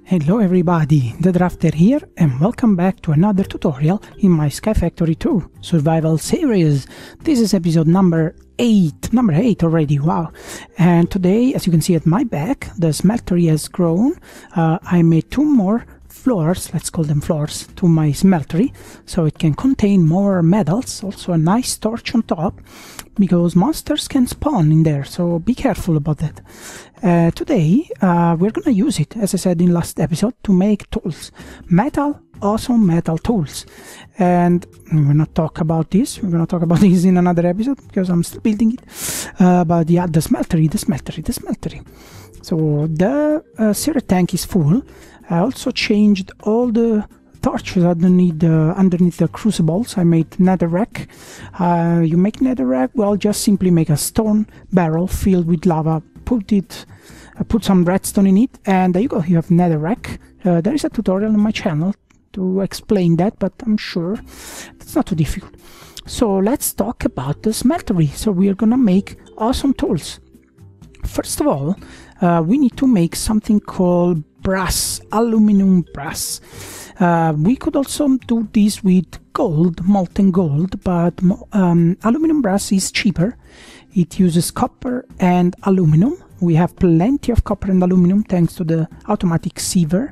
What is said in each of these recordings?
Hello everybody, the Drafter here, and welcome back to another tutorial in my SkyFactory 2 survival series. This is episode number 8 already, wow. And today, as you can see at my back, the smeltery has grown. I made 2 more floors, let's call them floors, to my smeltery, so it can contain more metals. Also a nice torch on top, because monsters can spawn in there, so be careful about that. Today we're gonna use it, as I said in last episode, to make tools. Awesome metal tools. And we're gonna talk about this. We're gonna talk about this in another episode, because I'm still building it. But yeah, the smeltery. So the cereal tank is full. I also changed all the torches underneath the crucibles. I made netherrack. You make netherrack, well, just simply make a stone barrel filled with lava, put some redstone in it, and there you go, you have netherrack. There is a tutorial on my channel to explain that, but I'm sure it's not too difficult. So let's talk about the smeltery. So we are gonna make awesome tools. First of all, we need to make something called brass, aluminum brass. We could also do this with gold, molten gold, but aluminum brass is cheaper. It uses copper and aluminum. We have plenty of copper and aluminum thanks to the automatic sieve.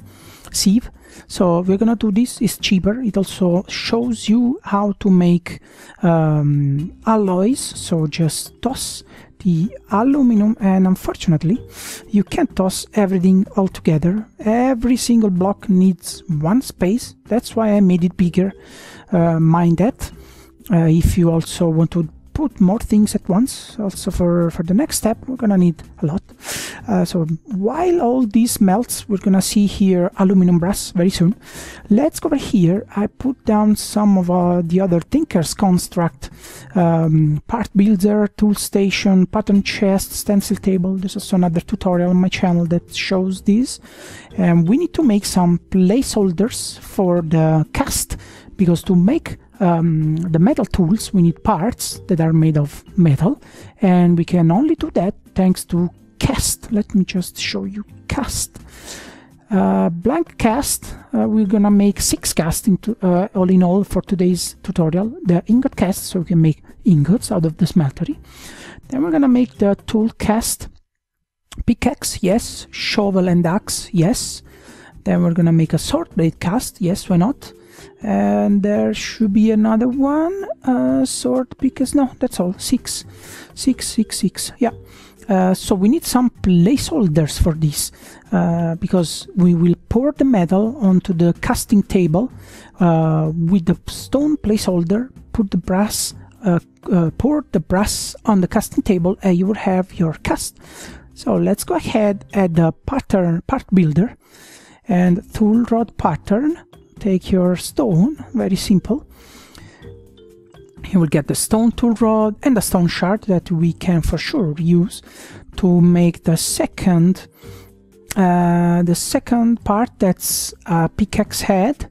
So we're gonna do this. It's cheaper. It also shows you how to make alloys. So just toss the aluminum, and unfortunately you can't toss everything all together. Every single block needs one space. That's why I made it bigger. Mind that. If you also want to put more things at once, also for the next step, we're gonna need a lot. So while all this melts, we're gonna see here aluminum brass very soon. Let's go over here. I put down some of the other Tinkers Construct part builder, tool station, pattern chest, stencil table. There's also another tutorial on my channel that shows this. And we need to make some placeholders for the cast, because to make the metal tools we need parts that are made of metal, and we can only do that thanks to cast. Let me just show you cast. Blank cast. We're gonna make 6 casts into all in all for today's tutorial. The ingot cast, so we can make ingots out of the smeltery. Then we're gonna make the tool cast. Pickaxe, yes. Shovel and axe, yes. Then we're gonna make a sword blade cast, yes, why not? And there should be another one, sword, because no, that's all. 6, yeah. So we need some placeholders for this, because we will pour the metal onto the casting table with the stone placeholder. Put the brass, pour the brass on the casting table, and you will have your cast. So let's go ahead, add the part builder and tool rod pattern. Take your stone, very simple. You will get the stone tool rod and the stone shard that we can for sure use to make the second part. That's a pickaxe head.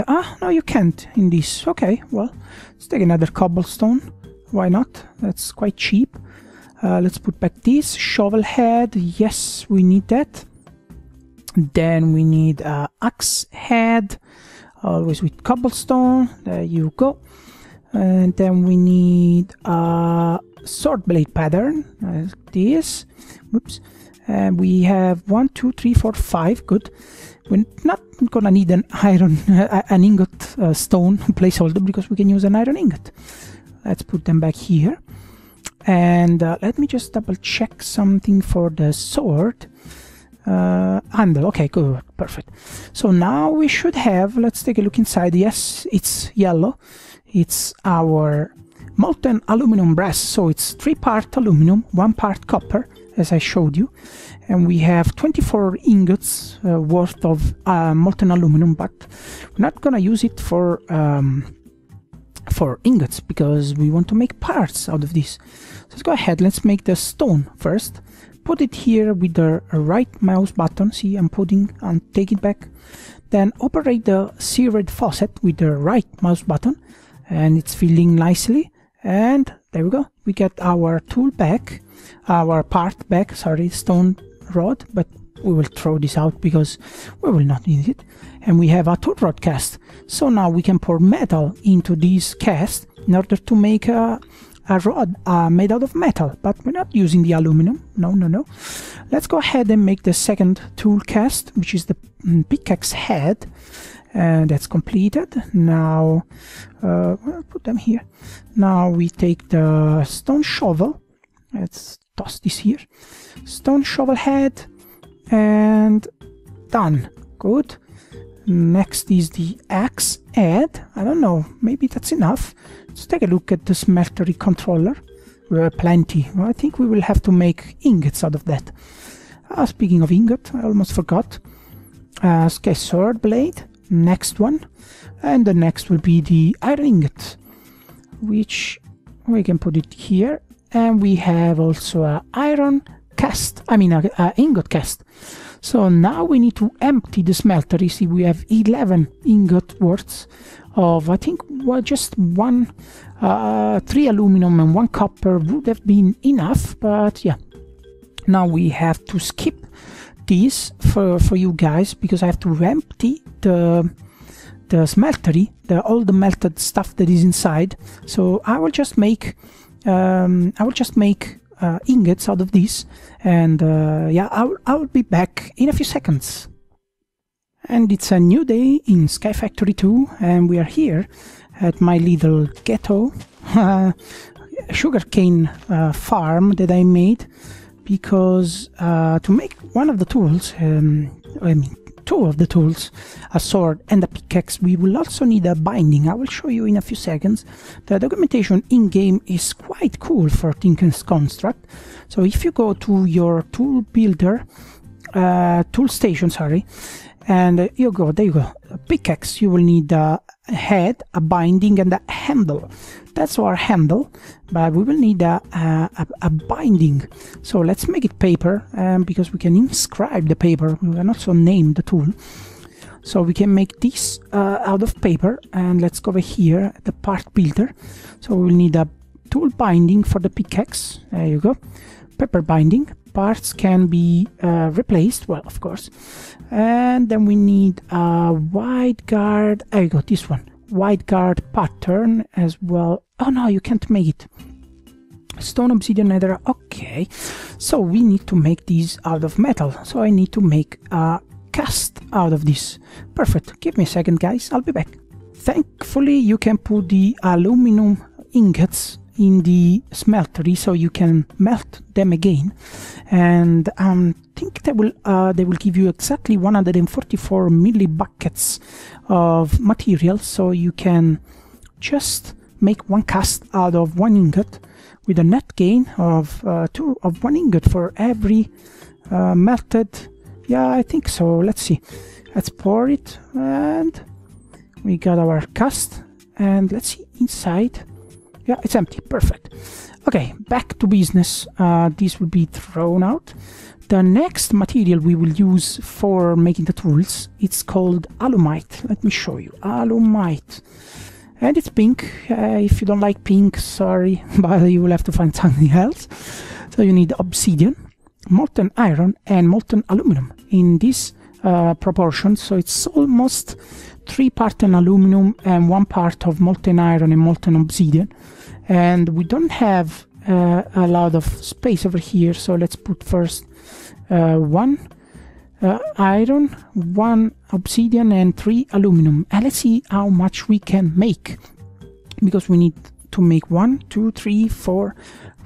No, you can't in this. Okay, well, let's take another cobblestone. Why not? That's quite cheap. Let's put back this shovel head. Yes, we need that. Then we need axe head, always with cobblestone. There you go. And then we need a sword blade pattern, like this. Whoops. And we have 1, 2, 3, 4, 5. Good. We're not gonna need an ingot stone placeholder, because we can use an iron ingot. Let's put them back here. And let me just double check something for the sword. Handle, okay, good, perfect. So now we should have, let's take a look inside. Yes, it's yellow. It's our molten aluminum brass, so it's 3 part aluminum, 1 part copper, as I showed you, and we have 24 ingots worth of molten aluminum, but we're not gonna use it for ingots, because we want to make parts out of this. So let's go ahead, let's make the stone first. Put it here with the right mouse button. See, I'm putting and take it back. Then operate the seared faucet with the right mouse button, and it's filling nicely. And there we go. We get our tool back, our part back. Sorry, stone rod, but we will throw this out because we will not need it. And we have a tool rod cast. So now we can pour metal into this cast in order to make a rod made out of metal, but we're not using the aluminum. No. Let's go ahead and make the second tool cast, which is the pickaxe head. That's completed. Now I'll put them here. Now we take the stone shovel. Let's toss this here. Stone shovel head, and done. Good. Next is the axe head. I don't know, maybe that's enough. Let's take a look at the smeltery controller. We have plenty. Well, I think we will have to make ingots out of that. Speaking of ingot, I almost forgot. Okay, sword blade. Next one. And the next will be the iron ingot, which we can put it here. And we have also a iron cast. I mean, a ingot cast. So now we need to empty the smeltery. See, we have 11 ingot worths of, I think, well, just 3 aluminum and 1 copper would have been enough, but yeah. Now we have to skip this for you guys, because I have to empty the smeltery, all the melted stuff that is inside. So I will just make ingots out of this, and yeah, I'll be back in a few seconds. And it's a new day in SkyFactory 2, and we are here at my little ghetto sugarcane farm that I made, because to make one of the tools, I mean 2 of the tools, a sword and a pickaxe, we will also need a binding. I will show you in a few seconds. The documentation in-game is quite cool for Tinkers Construct. So if you go to your tool builder, tool station, sorry, and there you go, a pickaxe, you will need a head, a binding, and a handle. That's our handle, but we will need a binding. So let's make it paper, because we can inscribe the paper. We can also name the tool. So we can make this out of paper, and let's go over here, the part builder. So we will need a tool binding for the pickaxe. There you go. Paper binding. Parts can be replaced, well, of course. And then we need a wide guard. There you go, this one. Wide guard pattern as well. Oh no, you can't make it. Stone, obsidian, nether. Okay, so we need to make these out of metal. So I need to make a cast out of this. Perfect. Give me a second, guys. I'll be back. Thankfully, you can put the aluminum ingots in the smeltery, so you can melt them again, and I think they will give you exactly 144 millibuckets of material, so you can just make 1 cast out of 1 ingot with a net gain of 1 ingot for every melted. Yeah, I think so. Let's see. Let's pour it, and we got our cast, and let's see inside. Yeah, it's empty. Perfect. Okay, back to business. This will be thrown out. The next material we will use for making the tools, it's called alumite. Let me show you. Alumite. And it's pink. If you don't like pink, sorry, but you will have to find something else. So you need obsidian, molten iron, and molten aluminum in this proportion. So it's almost 3 parts aluminum and 1 part of molten iron and molten obsidian. And we don't have a lot of space over here, so let's put first 1 iron, 1 obsidian, and 3 aluminum. And let's see how much we can make, because we need to make 1, 2, 3, 4,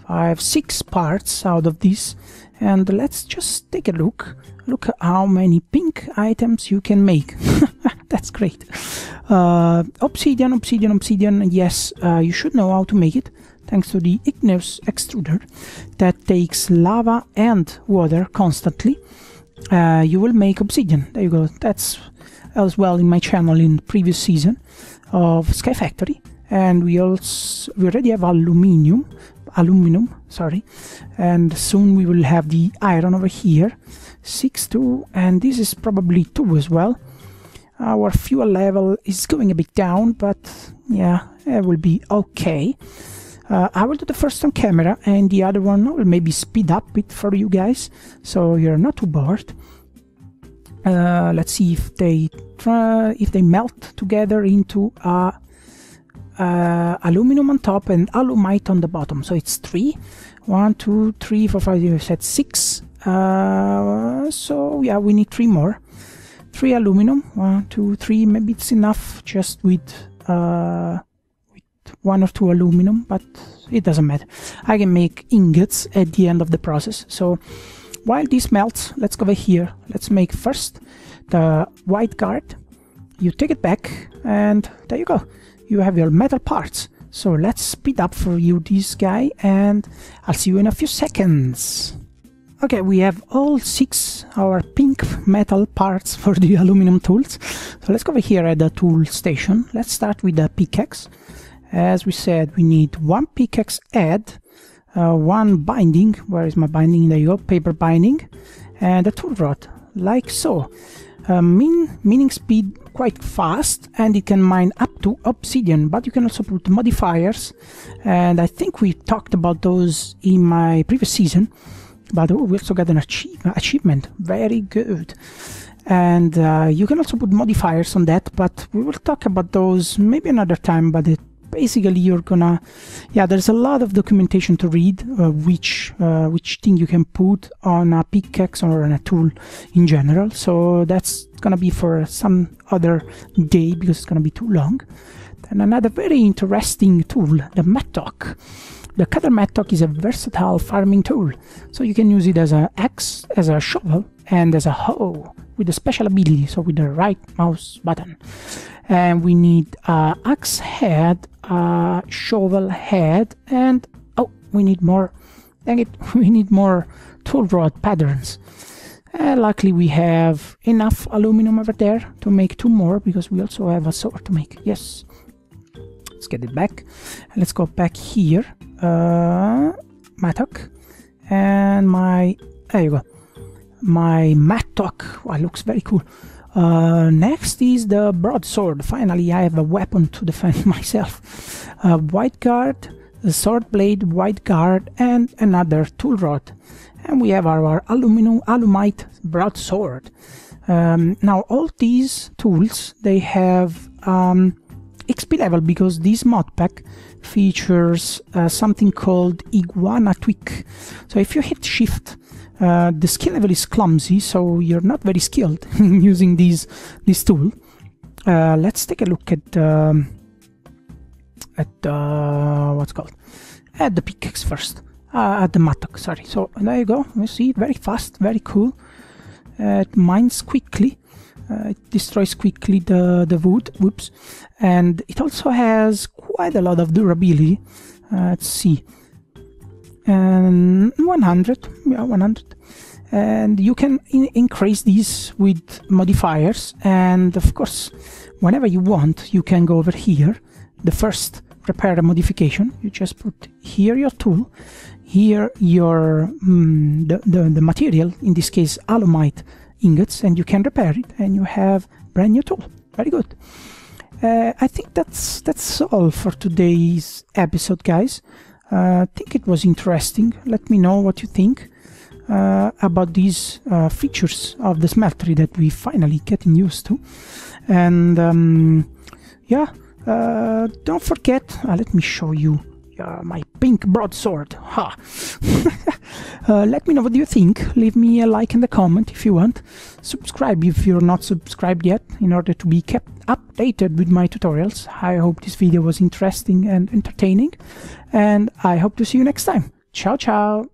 5, 6 parts out of this. And let's just take a look. Look at how many pink items you can make. That's great. Obsidian. Yes, you should know how to make it, thanks to the igneous extruder that takes lava and water constantly. You will make obsidian. There you go. That's as well in my channel in the previous season of SkyFactory. And we already have aluminum, sorry, and soon we will have the iron over here. 6, 2, and this is probably 2 as well. Our fuel level is going a bit down, but yeah, it will be okay. I will do the first on camera, and the other one I will maybe speed up it for you guys, so you're not too bored. let's see if they melt together into aluminum on top and alumite on the bottom. So it's 3. 1, 2, 3, 4, 5. You said 6. So yeah, we need 3 more. 3 aluminum. 1, 2, 3. Maybe it's enough just with 1 or 2 aluminum, but it doesn't matter. I can make ingots at the end of the process. So while this melts, let's go over here. Let's make first the white guard. You take it back, and there you go. You have your metal parts. So let's speed up for you this guy, and I'll see you in a few seconds. Okay, we have all 6 our pink metal parts for the aluminum tools. So let's go over here at the tool station. Let's start with the pickaxe. As we said, we need 1 pickaxe head, 1 binding. Where is my binding? There you go, paper binding, and a tool rod, like so. Mining speed quite fast, and it can mine up to obsidian, but you can also put modifiers, and I think we talked about those in my previous season. But we also got an achievement, very good. And you can also put modifiers on that, but we will talk about those maybe another time. But basically you're gonna, yeah, there's a lot of documentation to read, which thing you can put on a pickaxe or on a tool in general. So that's gonna be for some other day because it's gonna be too long. Then another very interesting tool, the mattock. The cutter mattock is a versatile farming tool, so you can use it as an axe, as a shovel, and as a hoe with a special ability, so with the right mouse button. And we need axe head, shovel head, and oh, we need more. Dang it, we need more tool rod patterns. Luckily we have enough aluminum over there to make 2 more, because we also have a sword to make. Yes. Let's get it back. And let's go back here. Mattock. And there you go. My mattock. Wow, looks very cool. Next is the broadsword. Finally, I have a weapon to defend myself. White guard, a sword blade, white guard, and another tool rod. And we have our alumite broadsword. Now, all these tools, they have XP level, because this mod pack features something called iguana tweak. So if you hit shift, the skill level is clumsy, so you're not very skilled in using this tool. Let's take a look at what's called at the pickaxe first. At the mattock, sorry. So there you go. You see, very fast, very cool. It mines quickly. It destroys quickly the wood. Whoops. And it also has quite a lot of durability. Let's see. And 100. Yeah, 100. And you can increase these with modifiers. And of course, whenever you want, you can go over here. The first prepare a modification. You just put here your tool, here your the material, in this case alumite ingots, and you can repair it, and you have brand new tool. Very good. I think that's all for today's episode, guys. I think it was interesting. Let me know what you think about these features of the smeltery that we finally getting used to. And yeah, don't forget, let me show you my pink broadsword. Ha! Let me know what you think. Leave me a like in the comment if you want. Subscribe if you're not subscribed yet, in order to be kept updated with my tutorials. I hope this video was interesting and entertaining, and I hope to see you next time. Ciao, ciao!